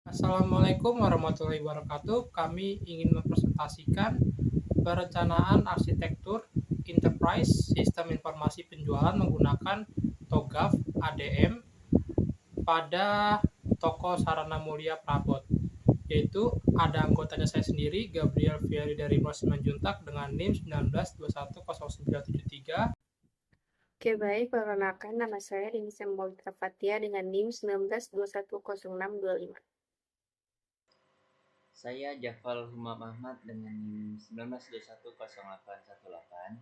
Assalamualaikum warahmatullahi wabarakatuh. Kami ingin mempresentasikan perencanaan arsitektur enterprise sistem informasi penjualan menggunakan TOGAF ADM pada toko Sarana Mulia Prabot. Yaitu ada anggotanya saya sendiri, Gabriel Fieri dari Mas Simanjuntak dengan NIM 19210973. Oke, baik. Perkenalkan, nama saya Rini Sembolitra Fatia dengan NIM 19210625. Saya Jafal Humam Ahmad dengan NIM 19210818.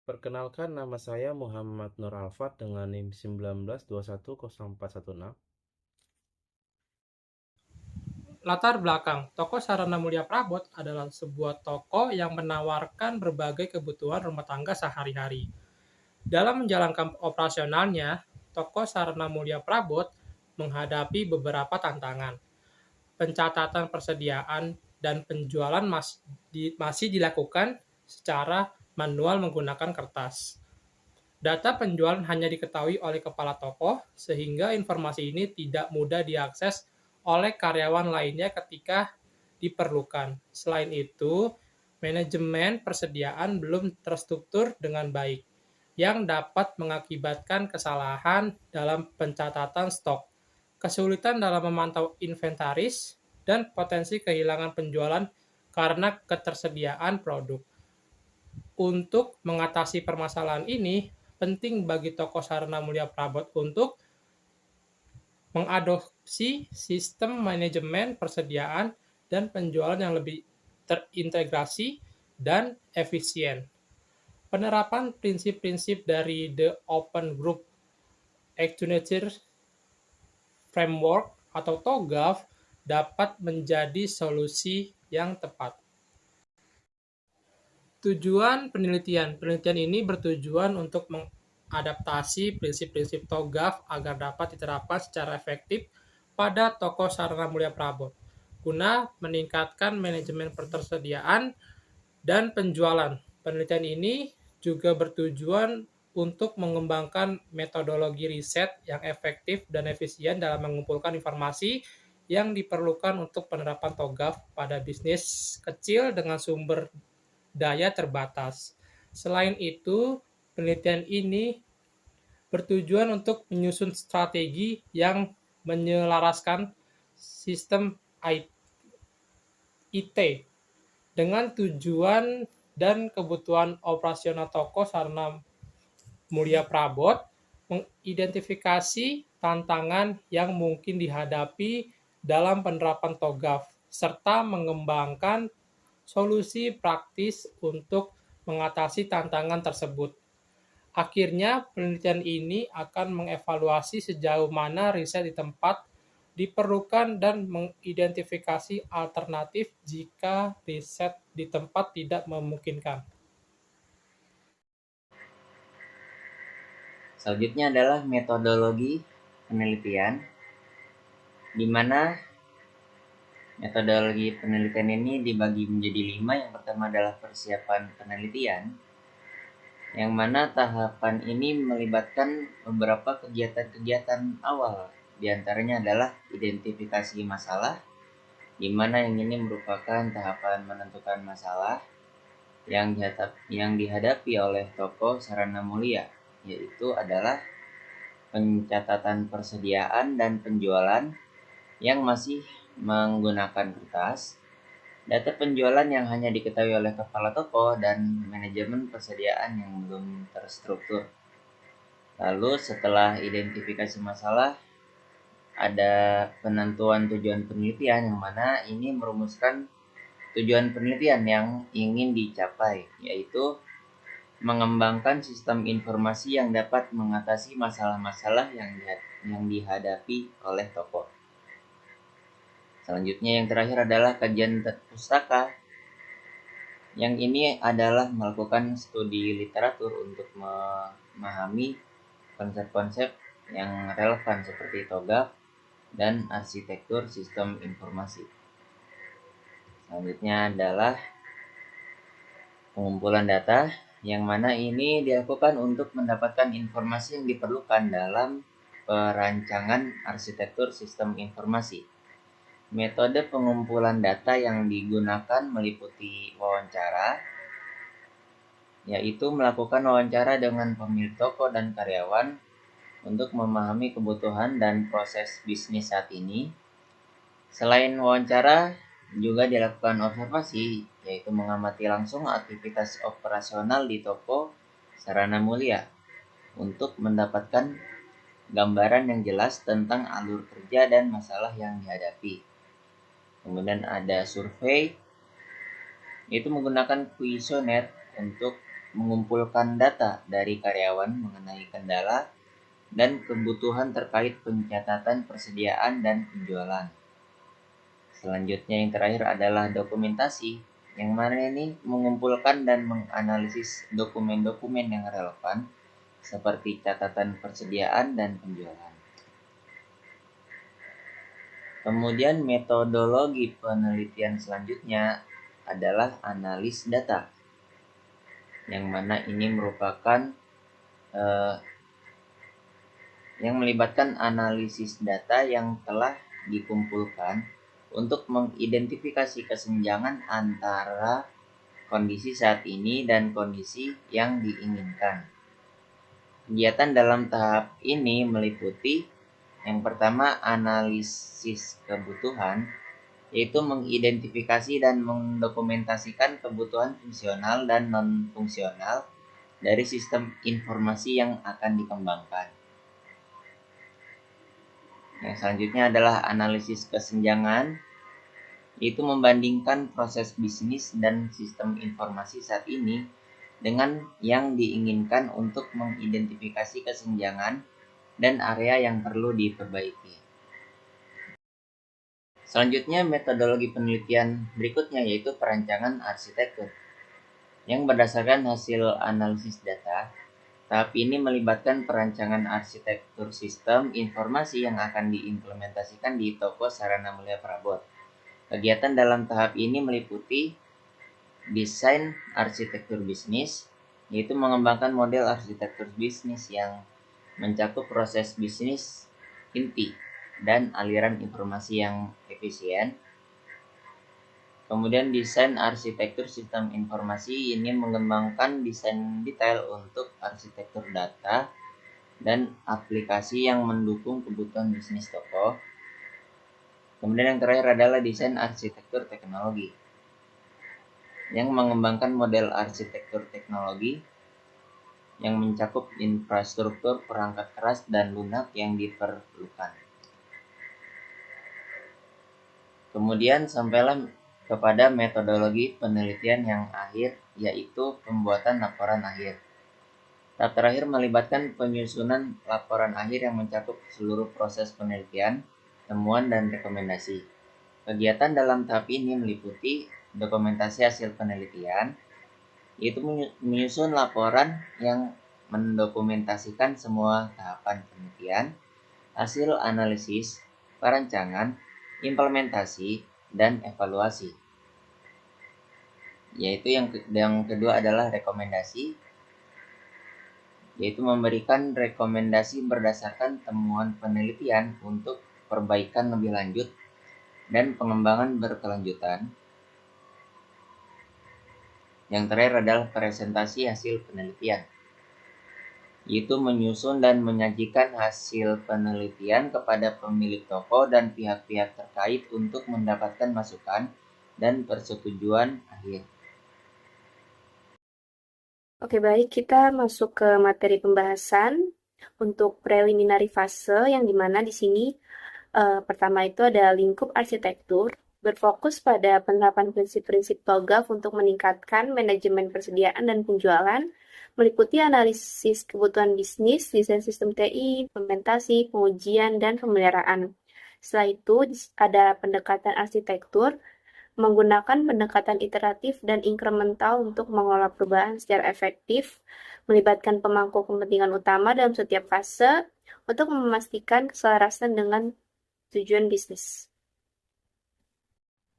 Perkenalkan, nama saya Muhammad Nur Alfat dengan NIM 19210416. Latar belakang, toko Sarana Mulia Prabot adalah sebuah toko yang menawarkan berbagai kebutuhan rumah tangga sehari-hari. Dalam menjalankan operasionalnya, toko Sarana Mulia Prabot menghadapi beberapa tantangan. Pencatatan persediaan dan penjualan masih dilakukan secara manual menggunakan kertas. Data penjualan hanya diketahui oleh kepala toko, sehingga informasi ini tidak mudah diakses oleh karyawan lainnya ketika diperlukan. Selain itu, manajemen persediaan belum terstruktur dengan baik, yang dapat mengakibatkan kesalahan dalam pencatatan stok, kesulitan dalam memantau inventaris, dan potensi kehilangan penjualan karena ketersediaan produk. Untuk mengatasi permasalahan ini, penting bagi toko Sarana Mulia Prabot untuk mengadopsi sistem manajemen persediaan dan penjualan yang lebih terintegrasi dan efisien. Penerapan prinsip-prinsip dari The Open Group Architecture Framework atau TOGAF dapat menjadi solusi yang tepat. Tujuan penelitian. Penelitian ini bertujuan untuk mengadaptasi prinsip-prinsip TOGAF agar dapat diterapkan secara efektif pada toko Sarana Mulia Prabot, guna meningkatkan manajemen ketersediaan dan penjualan. Penelitian ini juga bertujuan untuk mengembangkan metodologi riset yang efektif dan efisien dalam mengumpulkan informasi yang diperlukan untuk penerapan TOGAF pada bisnis kecil dengan sumber daya terbatas. Selain itu, penelitian ini bertujuan untuk menyusun strategi yang menyelaraskan sistem IT dengan tujuan dan kebutuhan operasional toko Sarana Mulia Prabot, mengidentifikasi tantangan yang mungkin dihadapi dalam penerapan TOGAF, serta mengembangkan solusi praktis untuk mengatasi tantangan tersebut. Akhirnya, penelitian ini akan mengevaluasi sejauh mana riset di tempat diperlukan dan mengidentifikasi alternatif jika riset di tempat tidak memungkinkan. Selanjutnya adalah metodologi penelitian, di mana metodologi penelitian ini dibagi menjadi 5. Yang pertama adalah persiapan penelitian, yang mana tahapan ini melibatkan beberapa kegiatan-kegiatan awal. Di antaranya adalah identifikasi masalah, di mana yang ini merupakan tahapan menentukan masalah yang dihadapi oleh toko Sarana Mulia, yaitu adalah pencatatan persediaan dan penjualan yang masih menggunakan kertas, data penjualan yang hanya diketahui oleh kepala toko, dan manajemen persediaan yang belum terstruktur. Lalu setelah identifikasi masalah, ada penentuan tujuan penelitian, yang mana ini merumuskan tujuan penelitian yang ingin dicapai, yaitu mengembangkan sistem informasi yang dapat mengatasi masalah-masalah yang dihadapi oleh toko. Selanjutnya yang terakhir adalah kajian pustaka. Yang ini adalah melakukan studi literatur untuk memahami konsep-konsep yang relevan seperti TOGAF dan arsitektur sistem informasi. Selanjutnya adalah pengumpulan data, yang mana ini dilakukan untuk mendapatkan informasi yang diperlukan dalam perancangan arsitektur sistem informasi. Metode pengumpulan data yang digunakan meliputi wawancara, yaitu melakukan wawancara dengan pemilik toko dan karyawan untuk memahami kebutuhan dan proses bisnis saat ini. Selain wawancara, juga dilakukan observasi, yaitu mengamati langsung aktivitas operasional di toko Sarana Mulia untuk mendapatkan gambaran yang jelas tentang alur kerja dan masalah yang dihadapi. Kemudian ada survei, yaitu menggunakan kuesioner untuk mengumpulkan data dari karyawan mengenai kendala dan kebutuhan terkait pencatatan persediaan dan penjualan. Selanjutnya yang terakhir adalah dokumentasi, yang mana ini mengumpulkan dan menganalisis dokumen-dokumen yang relevan seperti catatan persediaan dan penjualan. Kemudian metodologi penelitian selanjutnya adalah analis data, yang mana ini merupakan yang melibatkan analisis data yang telah dikumpulkan untuk mengidentifikasi kesenjangan antara kondisi saat ini dan kondisi yang diinginkan. Kegiatan dalam tahap ini meliputi yang pertama analisis kebutuhan, yaitu mengidentifikasi dan mendokumentasikan kebutuhan fungsional dan non-fungsional dari sistem informasi yang akan dikembangkan. Yang selanjutnya adalah analisis kesenjangan, yaitu membandingkan proses bisnis dan sistem informasi saat ini dengan yang diinginkan untuk mengidentifikasi kesenjangan dan area yang perlu diperbaiki. Selanjutnya, metodologi penelitian berikutnya yaitu perancangan arsitektur. Yang berdasarkan hasil analisis data, tahap ini melibatkan perancangan arsitektur sistem informasi yang akan diimplementasikan di toko Sarana Mulia Prabot. Kegiatan dalam tahap ini meliputi desain arsitektur bisnis, yaitu mengembangkan model arsitektur bisnis yang mencakup proses bisnis inti dan aliran informasi yang efisien. Kemudian desain arsitektur sistem informasi ini mengembangkan desain detail untuk arsitektur data dan aplikasi yang mendukung kebutuhan bisnis toko. Kemudian yang terakhir adalah desain arsitektur teknologi, yang mengembangkan model arsitektur teknologi yang mencakup infrastruktur perangkat keras dan lunak yang diperlukan. Kemudian sampailah kepada metodologi penelitian yang akhir, yaitu pembuatan laporan akhir. Tahap terakhir melibatkan penyusunan laporan akhir yang mencakup seluruh proses penelitian, temuan, dan rekomendasi. Kegiatan dalam tahap ini meliputi dokumentasi hasil penelitian, yaitu menyusun laporan yang mendokumentasikan semua tahapan penelitian, hasil analisis, perancangan, implementasi, dan evaluasi. Yaitu yang kedua adalah rekomendasi, yaitu memberikan rekomendasi berdasarkan temuan penelitian untuk perbaikan lebih lanjut dan pengembangan berkelanjutan. Yang terakhir adalah presentasi hasil penelitian, yaitu menyusun dan menyajikan hasil penelitian kepada pemilik toko dan pihak-pihak terkait untuk mendapatkan masukan dan persetujuan akhir. Oke, baik, kita masuk ke materi pembahasan untuk preliminary fase, yang dimana di sini pertama itu ada lingkup arsitektur, berfokus pada penerapan prinsip-prinsip TOGAF untuk meningkatkan manajemen persediaan dan penjualan, meliputi analisis kebutuhan bisnis, desain sistem TI, implementasi, pengujian, dan pemeliharaan. Setelah itu ada pendekatan arsitektur, menggunakan pendekatan iteratif dan inkremental untuk mengolah perubahan secara efektif, melibatkan pemangku kepentingan utama dalam setiap fase untuk memastikan keselarasan dengan tujuan bisnis.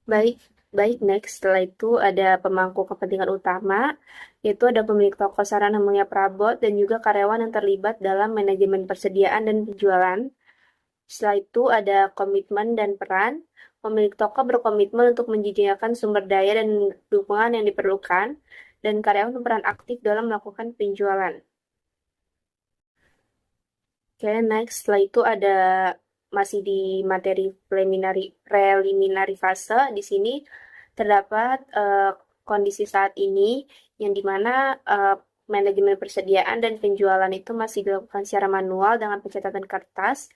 Baik, Baik, next. Setelah itu ada pemangku kepentingan utama, yaitu ada pemilik toko sarana mulia perabot dan juga karyawan yang terlibat dalam manajemen persediaan dan penjualan. Setelah itu ada komitmen dan peran. Pemilik toko berkomitmen untuk menyediakan sumber daya dan dukungan yang diperlukan, dan karyawan berperan aktif dalam melakukan penjualan. Oke, next. Setelah itu ada masih di materi preliminary fase. Di sini terdapat kondisi saat ini yang dimana manajemen persediaan dan penjualan itu masih dilakukan secara manual dengan pencatatan kertas.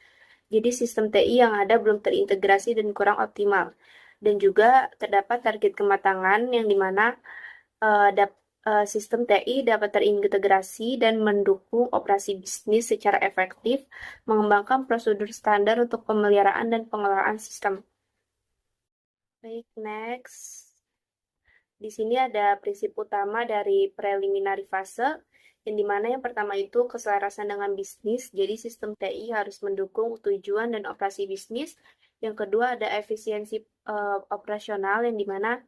Jadi sistem TI yang ada belum terintegrasi dan kurang optimal. Dan juga terdapat target kematangan yang dimana sistem TI dapat terintegrasi dan mendukung operasi bisnis secara efektif, mengembangkan prosedur standar untuk pemeliharaan dan pengelolaan sistem. Baik, next. Di sini ada prinsip utama dari preliminary fase, yang dimana yang pertama itu keselarasan dengan bisnis, jadi sistem TI harus mendukung tujuan dan operasi bisnis. Yang kedua ada efisiensi operasional, yang dimana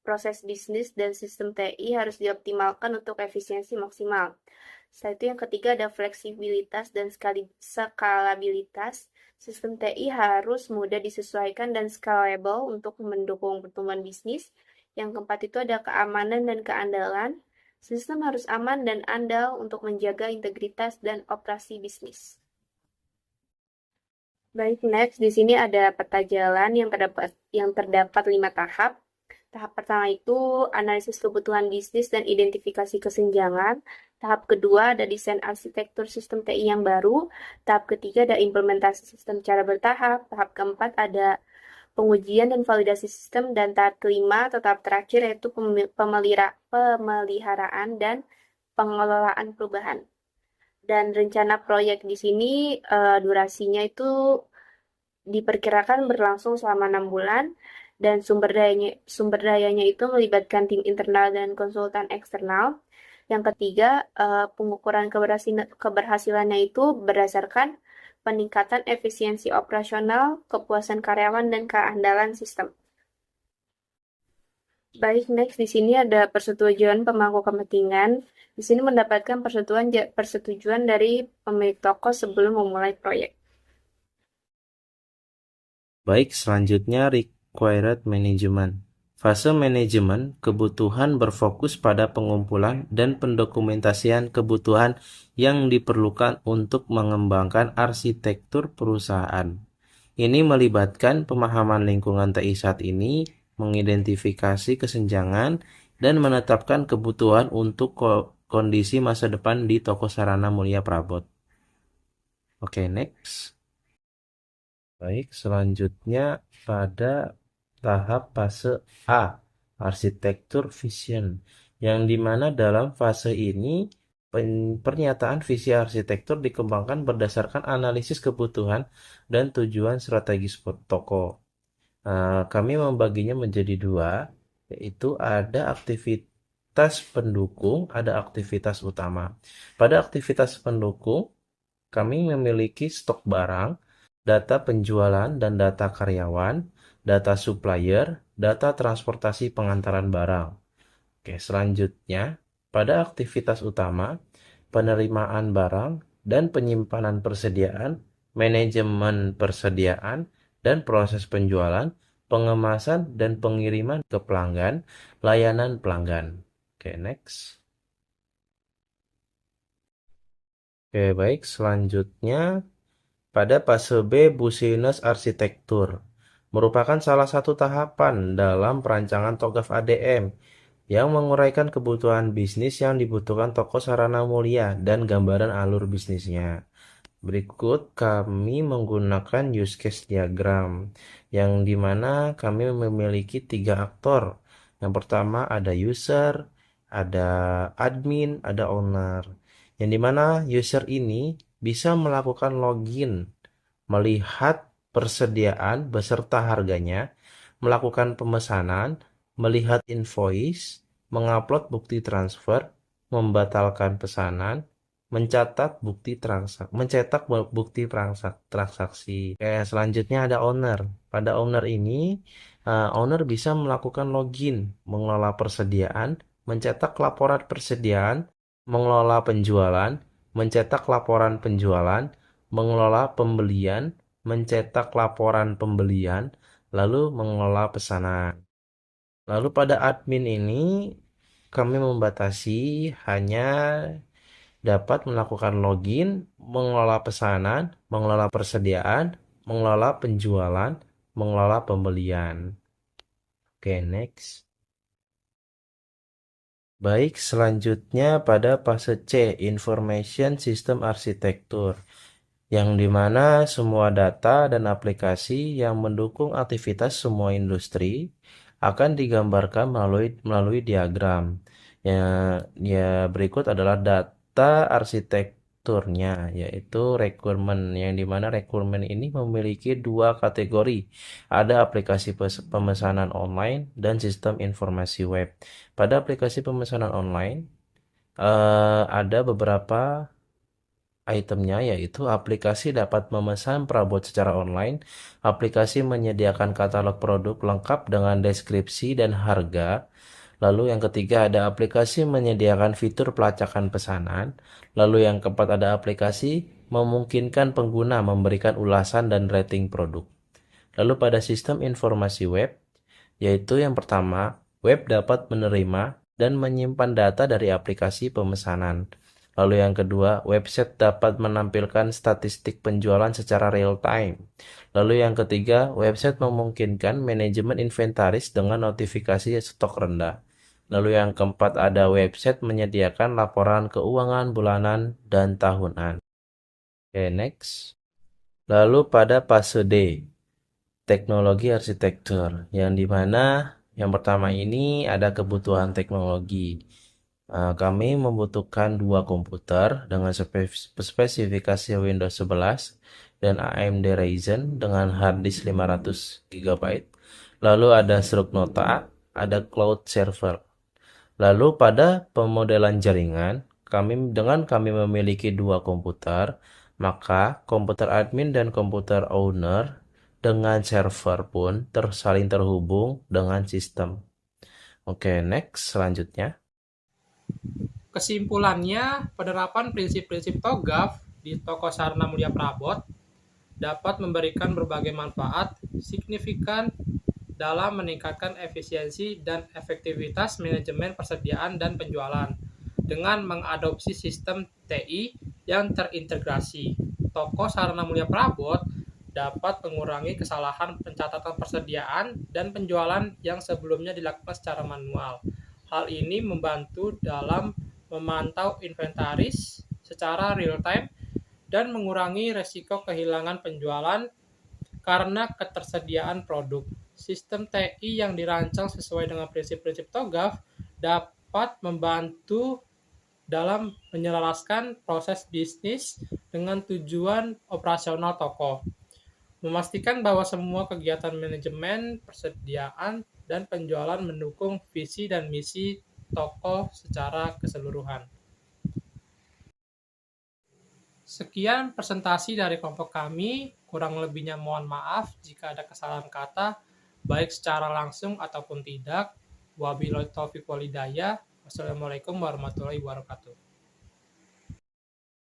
proses bisnis dan sistem TI harus dioptimalkan untuk efisiensi maksimal. Setelah itu yang ketiga ada fleksibilitas dan skalabilitas. Sistem TI harus mudah disesuaikan dan scalable untuk mendukung pertumbuhan bisnis. Yang keempat itu ada keamanan dan keandalan. Sistem harus aman dan andal untuk menjaga integritas dan operasi bisnis. Baik, next. Di sini ada peta jalan yang terdapat 5 tahap. Tahap pertama itu analisis kebutuhan bisnis dan identifikasi kesenjangan. Tahap kedua ada desain arsitektur sistem TI yang baru. Tahap ketiga ada implementasi sistem secara bertahap. Tahap keempat ada pengujian dan validasi sistem. Dan tahap kelima atau tahap terakhir yaitu pemeliharaan dan pengelolaan perubahan. Dan rencana proyek di sini durasinya itu diperkirakan berlangsung selama 6 bulan. Dan sumber dayanya itu melibatkan tim internal dan konsultan eksternal. Yang ketiga, pengukuran keberhasilannya itu berdasarkan peningkatan efisiensi operasional, kepuasan karyawan, dan keandalan sistem. Baik, next. Di sini ada persetujuan pemangku kepentingan. Di sini mendapatkan persetujuan dari pemilik toko sebelum memulai proyek. Baik, selanjutnya required management. Fase manajemen kebutuhan berfokus pada pengumpulan dan pendokumentasian kebutuhan yang diperlukan untuk mengembangkan arsitektur perusahaan. Ini melibatkan pemahaman lingkungan TI saat ini, mengidentifikasi kesenjangan, dan menetapkan kebutuhan untuk kondisi masa depan di toko sarana mulia perabot. Oke, next. Baik, selanjutnya pada tahap fase A, arsitektur vision, yang dimana dalam fase ini pernyataan visi arsitektur dikembangkan berdasarkan analisis kebutuhan dan tujuan strategis toko. Kami membaginya menjadi 2, yaitu ada aktivitas pendukung, ada aktivitas utama. Pada aktivitas pendukung, kami memiliki stok barang, data penjualan dan data karyawan, data supplier, data transportasi pengantaran barang. Oke, selanjutnya, pada aktivitas utama, penerimaan barang dan penyimpanan persediaan, manajemen persediaan, dan proses penjualan, pengemasan dan pengiriman ke pelanggan, layanan pelanggan. Oke, next. Oke, baik. Selanjutnya, pada fase B, business arsitektur merupakan salah satu tahapan dalam perancangan TOGAF ADM yang menguraikan kebutuhan bisnis yang dibutuhkan toko sarana mulia dan gambaran alur bisnisnya. Berikut kami menggunakan use case diagram yang dimana kami memiliki 3 aktor. Yang pertama ada user, ada admin, ada owner. Yang dimana user ini bisa melakukan login, melihat persediaan beserta harganya, melakukan pemesanan, melihat invoice, mengupload bukti transfer, membatalkan pesanan, mencetak bukti transaksi. Oke, selanjutnya ada owner. Pada owner ini, owner bisa melakukan login, mengelola persediaan, mencetak laporan persediaan, mengelola penjualan, mencetak laporan penjualan, mengelola pembelian, mencetak laporan pembelian, lalu mengelola pesanan. Lalu pada admin ini, kami membatasi hanya dapat melakukan login, mengelola pesanan, mengelola persediaan, mengelola penjualan, mengelola pembelian. Oke, next. Baik, selanjutnya pada fase C, Information System Architecture, yang dimana semua data dan aplikasi yang mendukung aktivitas semua industri akan digambarkan melalui diagram. Ya, berikut adalah data arsitekturnya, yaitu requirement, yang dimana requirement ini memiliki dua kategori. Ada aplikasi pemesanan online dan sistem informasi web. Pada aplikasi pemesanan online, ada beberapa itemnya, yaitu aplikasi dapat memesan perabot secara online, aplikasi menyediakan katalog produk lengkap dengan deskripsi dan harga. Lalu yang ketiga ada aplikasi menyediakan fitur pelacakan pesanan. Lalu yang keempat ada aplikasi memungkinkan pengguna memberikan ulasan dan rating produk. Lalu pada sistem informasi web, yaitu yang pertama, web dapat menerima dan menyimpan data dari aplikasi pemesanan. Lalu yang kedua, website dapat menampilkan statistik penjualan secara real time. Lalu yang ketiga, website memungkinkan manajemen inventaris dengan notifikasi stok rendah. Lalu yang keempat, ada website menyediakan laporan keuangan bulanan dan tahunan. Oke, next. Lalu pada fase D, teknologi arsitektur, yang dimana yang pertama ini ada kebutuhan teknologi. Kami membutuhkan dua komputer dengan spesifikasi Windows 11 dan AMD Ryzen dengan harddisk 500 GB. Lalu ada Struknota, ada cloud server. Lalu pada pemodelan jaringan, kami memiliki dua komputer, maka komputer admin dan komputer owner dengan server pun saling terhubung dengan sistem. Oke, next, selanjutnya. Kesimpulannya, penerapan prinsip-prinsip TOGAF di Toko Sarana Mulia Prabot dapat memberikan berbagai manfaat signifikan dalam meningkatkan efisiensi dan efektivitas manajemen persediaan dan penjualan dengan mengadopsi sistem TI yang terintegrasi. Toko Sarana Mulia Prabot dapat mengurangi kesalahan pencatatan persediaan dan penjualan yang sebelumnya dilakukan secara manual. Hal ini membantu dalam memantau inventaris secara real-time dan mengurangi resiko kehilangan penjualan karena ketersediaan produk. Sistem TI yang dirancang sesuai dengan prinsip-prinsip TOGAF dapat membantu dalam menyelaraskan proses bisnis dengan tujuan operasional toko, memastikan bahwa semua kegiatan manajemen, persediaan, dan penjualan mendukung visi dan misi toko secara keseluruhan. Sekian presentasi dari kelompok kami, kurang lebihnya mohon maaf jika ada kesalahan kata, baik secara langsung ataupun tidak. Wabillahi taufiq walhidayah. Wassalamualaikum warahmatullahi wabarakatuh.